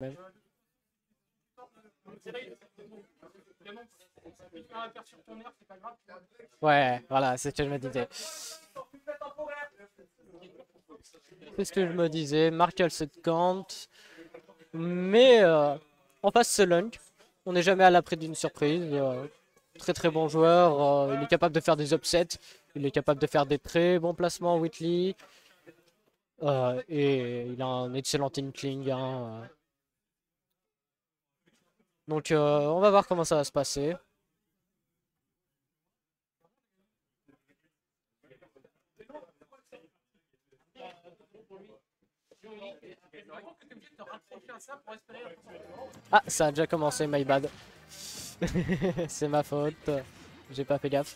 Même. Ouais, voilà, c'est ce que je me disais. C'est ce que je me disais. Markel se cante. Mais en face, c'est Lunk. On n'est jamais à l'abri d'une surprise. Très très bon joueur. Il est capable de faire des upsets. Il est capable de faire des très bons placements, Whitley. Et il a un excellent inkling. Hein. Donc on va voir comment ça va se passer. Ah, ça a déjà commencé, my bad. C'est ma faute. J'ai pas fait gaffe.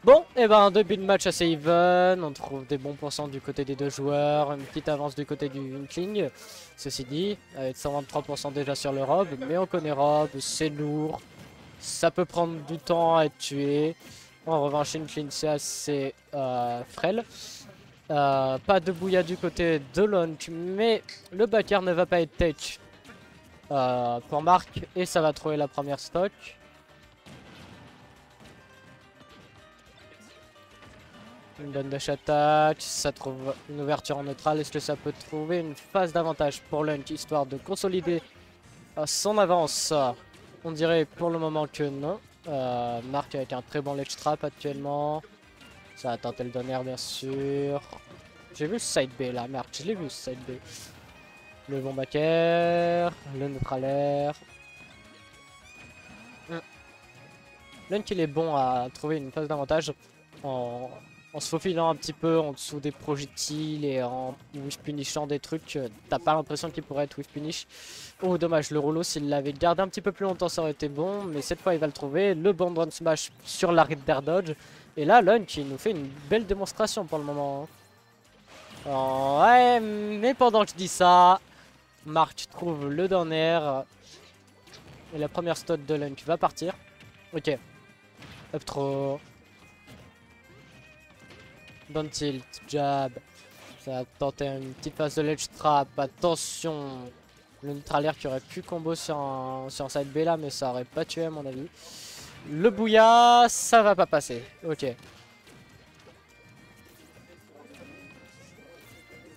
Bon, et ben début de match assez even. On trouve des bons pourcents du côté des deux joueurs. Une petite avance du côté du Inkling. Ceci dit, avec 123% déjà sur le Rob. Mais on connaît Rob, c'est lourd. Ça peut prendre du temps à être tué. En revanche, Inkling, c'est assez frêle. Pas de bouilla du côté de Lunk, mais le backer ne va pas être tech pour Marc et ça va trouver la première stock. Une bonne dash attack, ça trouve une ouverture en neutral. Est-ce que ça peut trouver une phase d'avantage pour Lunk histoire de consolider son avance? On dirait pour le moment que non. Marc avec un très bon ledge trap actuellement. Ça va tenter le donner bien sûr. J'ai vu ce side B là, merde, je l'ai vu ce side B. Le bon backer, le neutral air. Lunk il est bon à trouver une phase d'avantage en se faufilant un petit peu en dessous des projectiles et en whiff punishant des trucs. T'as pas l'impression qu'il pourrait être whiff punish. Oh dommage, le rouleau s'il l'avait gardé un petit peu plus longtemps ça aurait été bon. Mais cette fois il va le trouver. Le bon run smash sur l'arrêt d'air dodge. Et là Lunk il nous fait une belle démonstration pour le moment. Ouais, mais pendant que je dis ça, Marc trouve le down air. Et la première stot de Lunk va partir. Ok. Up throw. Down tilt, jab. Ça va tenter une petite phase de ledge trap. Attention. Le neutral air qui aurait pu combo sur un side B là, mais ça aurait pas tué à mon avis. Le bouilla, ça va pas passer. Ok.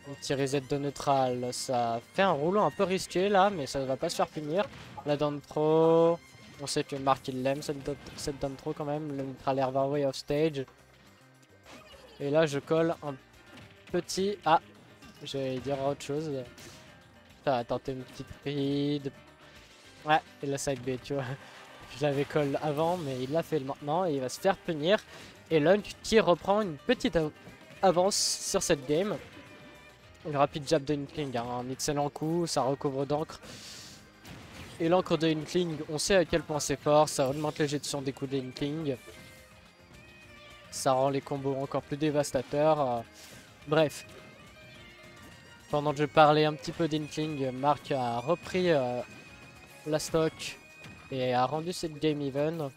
Un petit reset de neutral, ça fait un rouleau un peu risqué là, mais ça va pas se faire punir. La down throw, on sait que Marc il l'aime cette down throw quand même. Le neutral air va away off stage. Et là je colle un petit... Ah, j'allais dire autre chose. Ça va tenter une petite read. Ouais, et la side B, tu vois. Je l'avais call avant, mais il l'a fait maintenant et il va se faire punir. Et Lunk qui reprend une petite avance sur cette game. Le rapide jab de Inkling, hein, un excellent coup, ça recouvre d'encre. Et l'encre de Inkling, on sait à quel point c'est fort, ça augmente l'éjection des coups de Inkling. Ça rend les combos encore plus dévastateurs. Bref. Pendant que je parlais un petit peu d'Inkling, Marc a repris la stock et a rendu cette game even.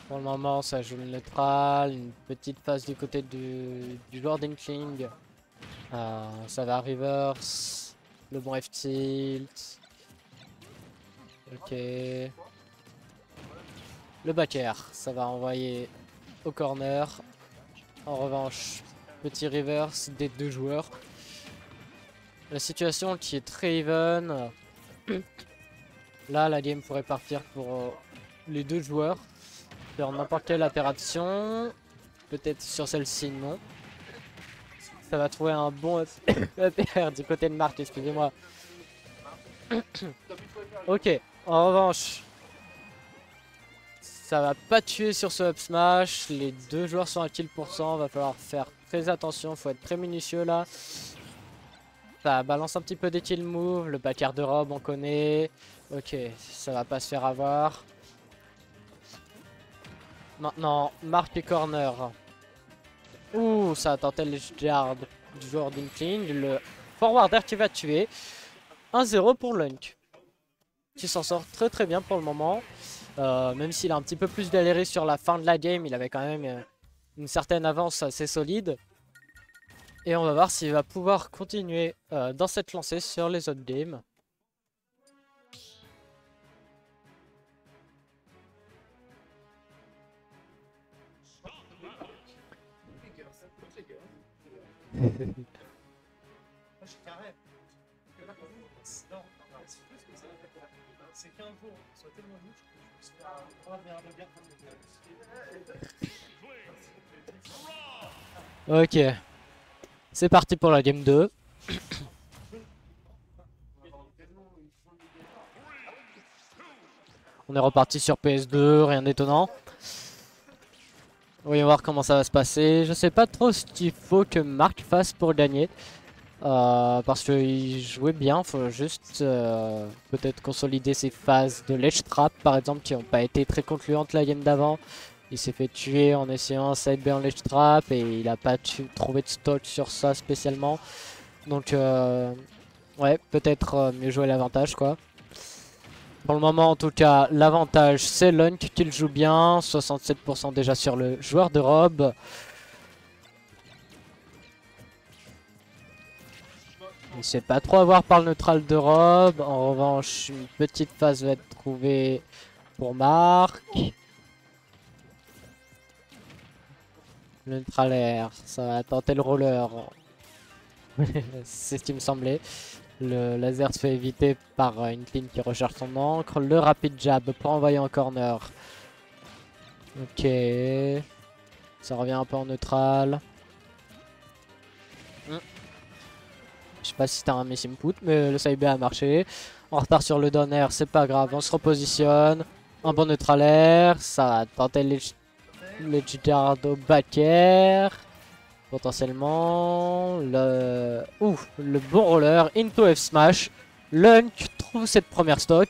Pour le moment, ça joue le neutral, une petite phase du côté du joueur d'Inkling. Ça va reverse, le bon F-tilt. Ok. Le backer, ça va envoyer au corner. En revanche, petit reverse des deux joueurs. La situation qui est très even. Là, la game pourrait partir pour les deux joueurs. Faire n'importe quelle interaction. Peut-être sur celle-ci, non. Ça va trouver un bon EPR du côté de Marc, excusez-moi. Ok, en revanche, ça va pas tuer sur ce up smash. Les deux joueurs sont à kill %. Va falloir faire très attention, faut être très minutieux là. Ça balance un petit peu des kill moves. Le backer de Rob, on connaît. Ok, ça va pas se faire avoir. Maintenant, Marc et corner. Ouh, ça a tenté le guard du joueur d'Inkling. Le forwarder qui va tuer. 1-0 pour Lunk. Qui s'en sort très très bien pour le moment. Même s'il a un petit peu plus galéré sur la fin de la game, il avait quand même une certaine avance assez solide. Et on va voir s'il va pouvoir continuer dans cette lancée sur les autres games. Ok, c'est parti pour la game 2. On est reparti sur PS2, rien d'étonnant. Voyons voir comment ça va se passer. Je sais pas trop ce qu'il faut que Marc fasse pour gagner. Parce qu'il jouait bien, faut juste peut-être consolider ses phases de ledge trap par exemple qui n'ont pas été très concluantes la game d'avant. Il s'est fait tuer en essayant un side B en ledge trap et il a pas trouvé de stock sur ça spécialement. Donc ouais, peut-être mieux jouer l'avantage quoi. Pour le moment en tout cas, l'avantage c'est Lunk qui le joue bien, 67% déjà sur le joueur de robe. Il se fait pas trop avoir par le neutral de robe. En revanche, une petite phase va être trouvée pour Marc. Le neutral air, ça va tenter le roller. C'est ce qui me semblait. Le laser se fait éviter par une clean qui recherche son encre. Le rapid jab pour envoyer en corner. Ok. Ça revient un peu en neutral. Je sais pas si c'était un miss input, mais le side B a marché. En retard sur le down air, c'est pas grave, on se repositionne. Un bon neutral air, ça va tenter le guard au back air. Potentiellement. Le bon roller into F smash. Lunk trouve cette première stock.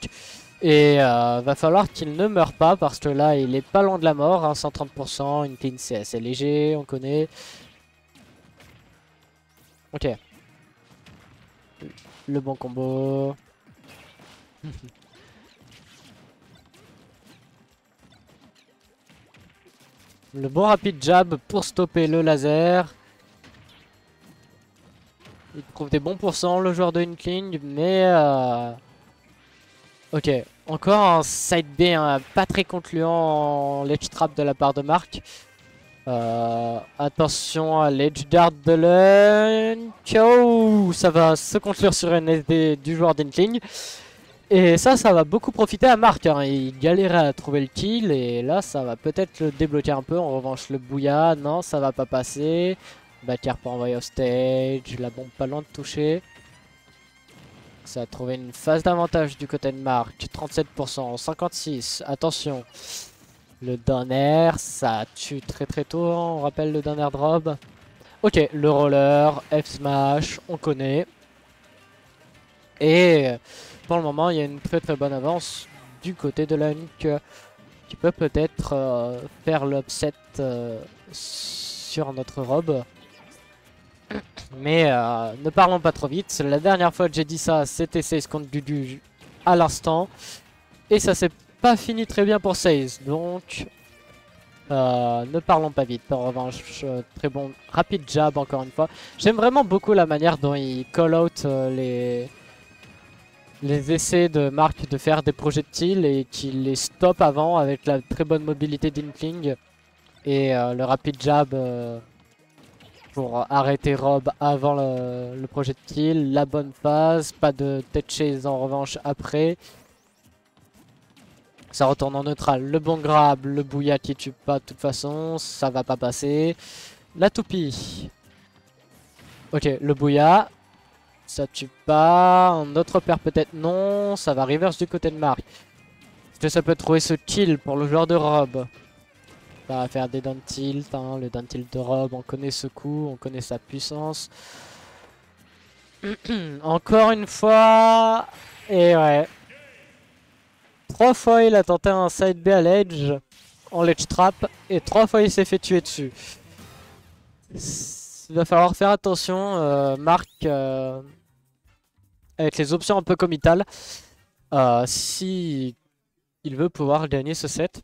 Et va falloir qu'il ne meure pas parce que là il est pas loin de la mort. Hein, 130%, une clean c'est assez léger, on connaît. Ok. Le bon combo. Le bon rapid jab pour stopper le laser. Il trouve des bons pourcents le joueur de Inkling, mais ok, encore un side B hein, pas très concluant en ledge trap de la part de Marc. Attention à l'edge dart de Lunk. Oh, ça va se conclure sur une SD du joueur d'Inkling. Et ça va beaucoup profiter à Marc. Hein. Il galérait à trouver le kill et là, ça va peut-être le débloquer un peu. En revanche, le Bouya, non, ça va pas passer. Backer pour envoyer au stage. La bombe pas loin de toucher. Ça a trouvé une phase d'avantage du côté de Marc. 37%, 56%. Attention. Le down air, ça tue très tôt. Hein. On rappelle le down air drop. Ok, le roller, F smash, on connaît. Et pour le moment, il y a une très bonne avance du côté de Lunk qui peut peut-être faire l'upset sur notre robe. Mais ne parlons pas trop vite. La dernière fois que j'ai dit ça, c'était 16 contre Dudu à l'instant. Et ça s'est pas fini très bien pour 16. Donc ne parlons pas vite. En revanche, très bon rapid jab encore une fois. J'aime vraiment beaucoup la manière dont il call out les essais de Marc de faire des projectiles et qu'il les stoppe avant avec la très bonne mobilité d'Inkling et le rapid jab pour arrêter Rob avant le projectile, la bonne phase, pas de tête chase en revanche après. Ça retourne en neutral, le bon grab, le Bouya qui tue pas de toute façon, ça va pas passer. La toupie. Ok, le Bouya. Ça tue pas. Un autre paire peut-être non. Ça va reverse du côté de Marc. Est-ce que ça peut trouver ce kill pour le joueur de Rob? Ça va faire des down tilt. Hein. Le down tilt de Rob, on connaît ce coup. On connaît sa puissance. Encore une fois. Et ouais. 3 fois il a tenté un side B à l'edge. En ledge trap. Et 3 fois il s'est fait tuer dessus. Il va falloir faire attention. Marc... avec les options un peu comitales, si il veut pouvoir gagner ce set.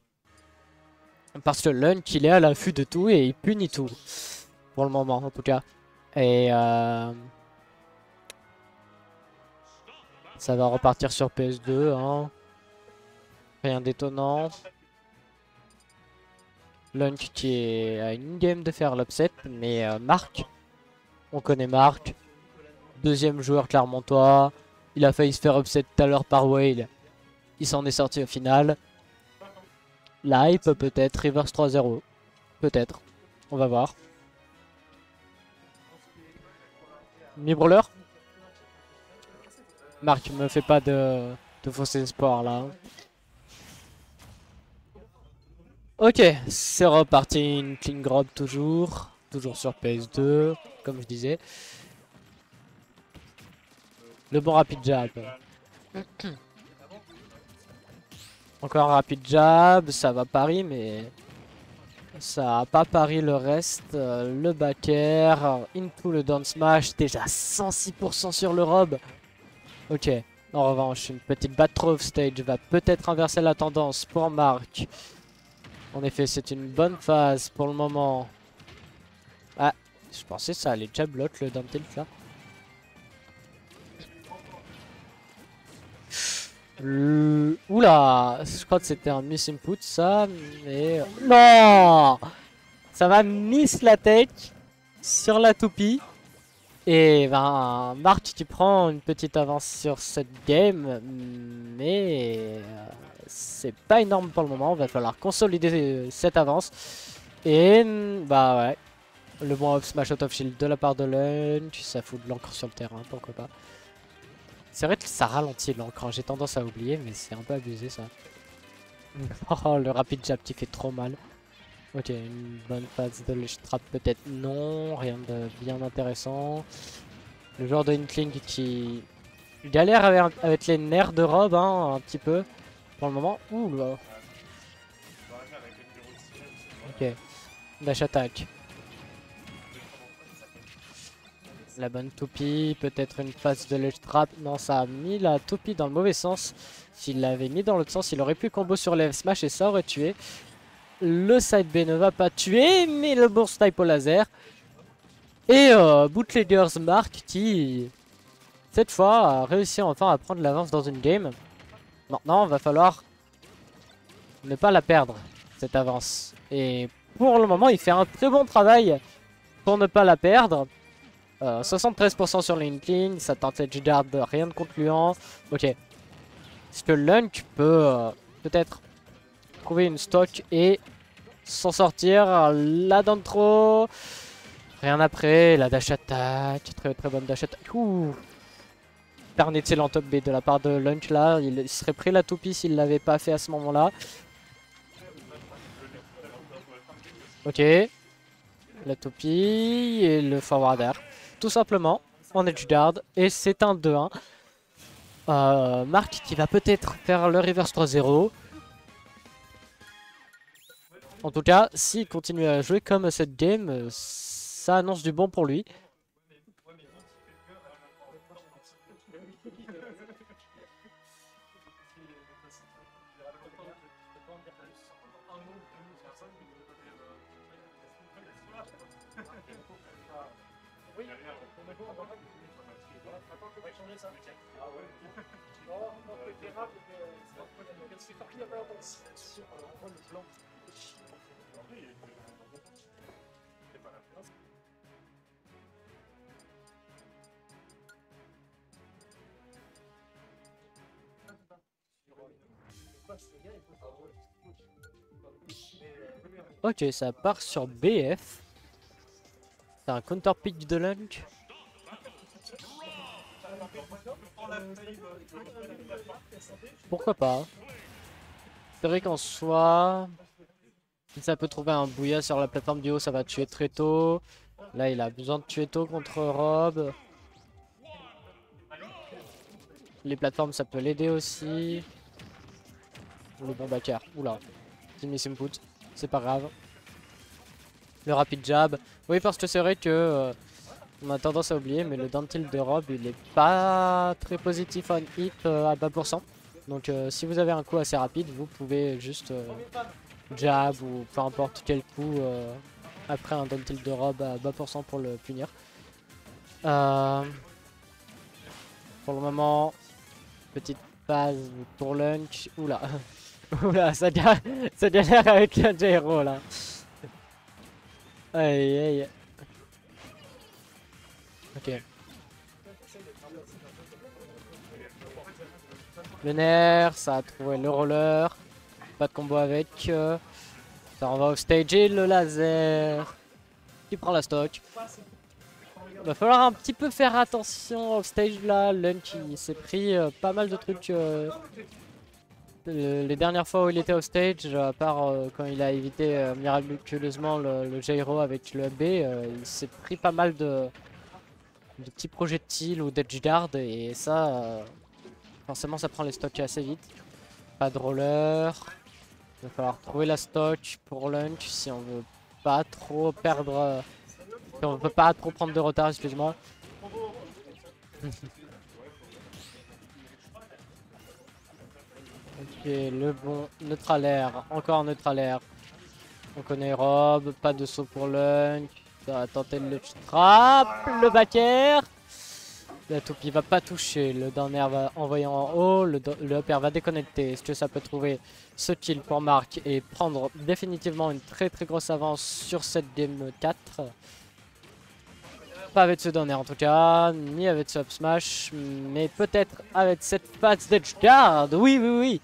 Parce que Lunk il est à l'affût de tout et il punit tout. Pour le moment en tout cas. Et ça va repartir sur PS2, hein. Rien d'étonnant. Lunch qui est à une game de faire l'upset, mais Marc, on connaît Marc. Deuxième joueur clermontois. Il a failli se faire upset tout à l'heure par Whale. Il s'en est sorti au final. La hype peut-être, reverse 3-0. Peut-être. On va voir. Mi-brawler. Marc, me fais pas de faux espoirs là. Ok, c'est reparti, une clean grab toujours. Toujours sur PS2, comme je disais. Le bon rapid jab. Encore un rapid jab, ça va pari, mais ça a pas pari le reste. Le back air, into le down smash, déjà 106% sur le rob. Ok, en revanche, une petite bat throw stage va peut-être inverser la tendance pour Marc. En effet, c'est une bonne phase pour le moment. Ah, je pensais que ça allait déjà bloquer le down tilt là. Oula, je crois que c'était un miss input ça, mais... Non, ça va miss la tech sur la toupie. Et ben, Marc qui prend une petite avance sur cette game, mais c'est pas énorme pour le moment. Il va falloir consolider cette avance. Et bah ouais, le bon up smash out of shield de la part de Lunch, ça fout de l'encre sur le terrain, pourquoi pas. C'est vrai que ça ralentit l'encre, j'ai tendance à oublier, mais c'est un peu abusé ça. Oh, le rapid jab qui fait trop mal. Ok, une bonne phase de trap peut-être non, rien de bien intéressant. Le joueur de Inkling qui galère avec les nerfs de robe hein, un petit peu pour le moment. Ouh là. Ok, dash attack. La bonne toupie, peut-être une phase de ledge trap. Non, ça a mis la toupie dans le mauvais sens. S'il l'avait mis dans l'autre sens, il aurait pu combo sur le smash et ça aurait tué. Le side B ne va pas tuer, mais le burst type au laser. Et Bootleggers Mark qui, cette fois, a réussi enfin à prendre l'avance dans une game. Maintenant, il va falloir ne pas la perdre, cette avance. Et pour le moment, il fait un très bon travail pour ne pas la perdre. 73% sur l'Inkling, ça tente edge guard, rien de concluant. Ok. Est-ce que Lunk peut peut-être trouver une stock et s'en sortir? La d'intro. Rien après, la dash attack. Très très bonne dash attack. Ouh. Super un excellent top B de la part de Lunk là. Il serait pris la toupie s'il l'avait pas fait à ce moment-là. Ok. La toupie et le forward air. Tout simplement en edge guard. Et c'est un 2-1. Marc qui va peut-être faire le reverse 3-0. En tout cas, s'il continue à jouer comme cette game, ça annonce du bon pour lui. Ok, ça part sur BF. C'est un counter pick de Lunk. Pourquoi pas? C'est vrai qu'en soi, si ça peut trouver un bouilla sur la plateforme du haut, ça va tuer très tôt. Là, il a besoin de tuer tôt contre Rob. Les plateformes, ça peut l'aider aussi. Le bon backer. Oula. Petit miss input. C'est pas grave. Le rapid jab. Oui, parce que c'est vrai que on a tendance à oublier, mais le down tilt de Rob, il est pas très positif en hit à bas pourcent. Donc si vous avez un coup assez rapide, vous pouvez juste jab ou peu importe quel coup après un down tilt de Rob à bas pourcent pour le punir. Pour le moment, petite phase pour lunch. Oula, oula, ça galère avec la gyro là. Aïe aïe. Ok. Le nerf, ça a trouvé le roller. Pas de combo avec. Ça on va au stage et le laser. Qui prend la stock. Va falloir un petit peu faire attention au stage là. Lunch il s'est pris pas mal de trucs les dernières fois où il était au stage, à part quand il a évité miraculeusement le gyro avec le B, il s'est pris pas mal de petits projectiles ou d'edge guard et ça, forcément ça prend les stocks assez vite. Pas de roller. Il va falloir trouver la stock pour lunch si on veut pas trop perdre. Si on veut pas trop prendre de retard, excuse-moi. Ok, le bon neutralaire, encore neutralaire. On connaît Rob, pas de saut pour lunch. Ça va tenter le trap, le back air. La toupie va pas toucher, le down air va envoyer en haut, le up air va déconnecter. Est-ce que ça peut trouver ce kill pour Marc et prendre définitivement une très grosse avance sur cette game 4? Pas avec ce down air en tout cas, ni avec ce up smash, mais peut-être avec cette phase d'edge guard. Oui, oui, oui.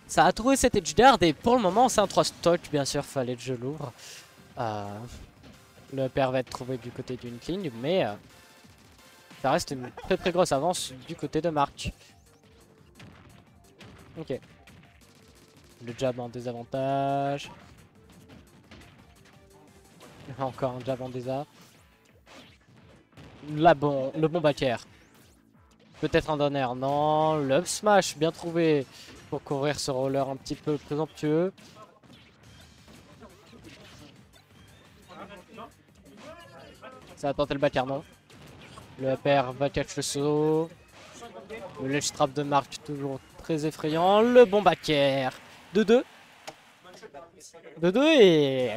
Ça a trouvé cet edge guard et pour le moment c'est un 3 stock, bien sûr, fallait que je l'ouvre. Le up air va être trouvé du côté d'une cling, mais ça reste une très grosse avance du côté de Marc. Ok. Le jab en désavantage. Encore un jab en désa. Le bon back air. Peut-être un down air, non. Le up smash, bien trouvé pour couvrir ce roller un petit peu présomptueux. Ça va tenter le back air, non. Le up air va catch le saut. Le ledge trap de Marc, toujours très effrayant. Le bon back air. 2-2. 2-2 et...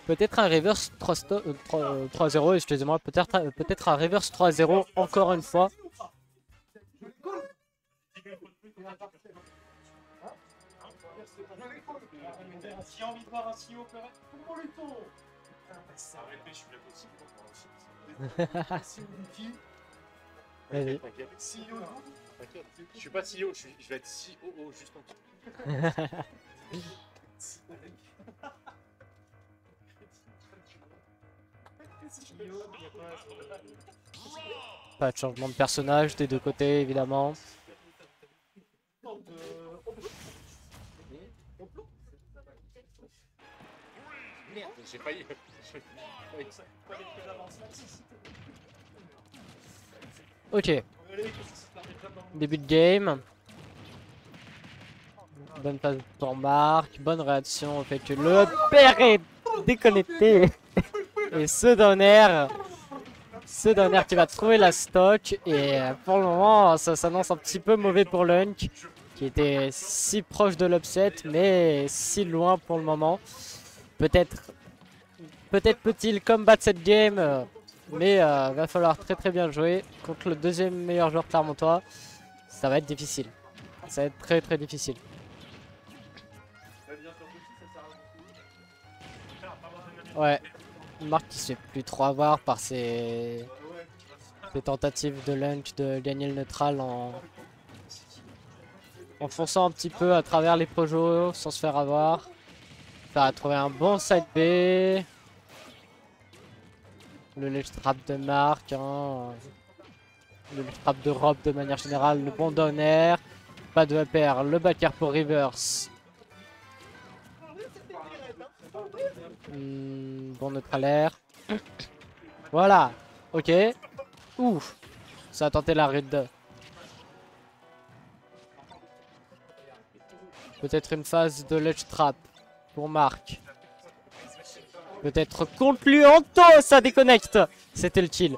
peut-être un reverse 3-0, excusez-moi. Peut-être un reverse 3-0 encore une fois. Si envie de voir un CEO correct, comment le ton? Ça répète, je suis là aussi. Vas-y. CEO, t'inquiète. Je suis pas CEO, je vais être COO juste en dessous. Pas de changement de personnage des deux côtés, évidemment. Merde, j'ai failli. Ok. Début de game. Bonne phase pour Marc. Bonne réaction au fait que le père est déconnecté. Et ce down air qui va trouver la stock. Et pour le moment, ça s'annonce un petit peu mauvais pour Lunk, qui était si proche de l'upset, mais si loin pour le moment. Peut-être peut-il combattre cette game, mais va falloir très bien jouer contre le deuxième meilleur joueur clermontois. Ça va être difficile. Ça va être très difficile. Ouais, Marc qui se fait plus trop avoir par ses tentatives de lunch de gagner le neutral en fonçant un petit peu à travers les projos sans se faire avoir. Ça a trouvé un bon side B. Le ledge trap de Marc, hein. Le ledge trap de Rob de manière générale, le bon down air. Pas de up air, le back air pour reverse. Bon neutral air. Voilà, ok. Ouf, ça a tenté la raid. Peut-être une phase de ledge trap pour Marc. Peut-être contre Luanto, ça déconnecte. C'était le kill.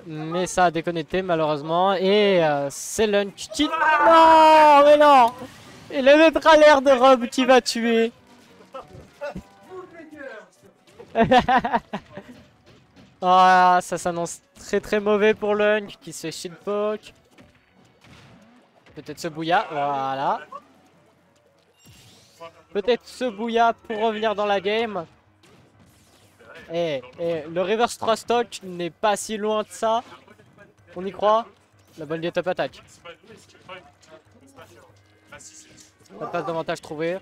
Mais ça a déconnecté malheureusement. Et c'est Lunk qui... Non, mais non. Et le neutral air de Rob qui va tuer. Ah, ça s'annonce très mauvais pour Lunk qui se fait shitpoke. Peut-être ce Bouya, voilà. Peut-être ce Bouya pour revenir dans la game. Et le reverse 3 stock n'est pas si loin de ça. On y croit. La bonne get up attack. Pas de passe d'avantage trouvé.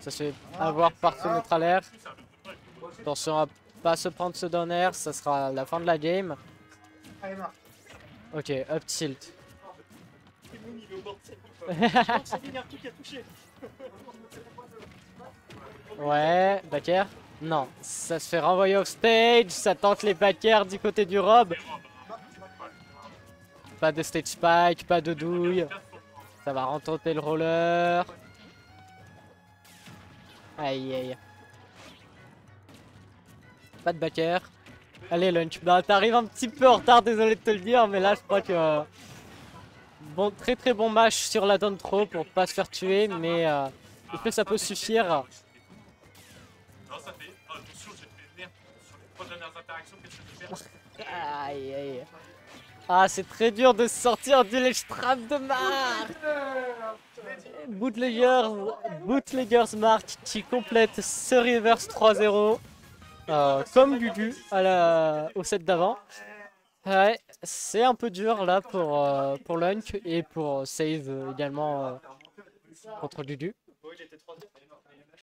Ça se fait avoir par ce neutral air. Attention à pas se prendre ce down air, ça sera la fin de la game. Ok, up tilt. Ouais, back air. Non, ça se fait renvoyer off stage, ça tente les back air du côté du Rob. Pas de stage spike, pas de douille. Ça va retenter le roller. Aïe aïe. Pas de back air. Allez Lunch, bah t'arrives un petit peu en retard, désolé de te le dire, mais là je crois que... Bon, très bon match sur la down throw pour pas se faire tuer, mais est-ce que ça peut suffire? Non, ça fait. Attention, j'ai fait merde sur les 3 dernières interactions que je vais faire. Aïe aïe. Ah, c'est très dur de sortir du ledge trap de Marc. Bootleggers Marc qui complète ce reverse 3-0. Comme Gugu au set d'avant. Ouais, c'est un peu dur là pour Lunk et pour Save également contre Gugu.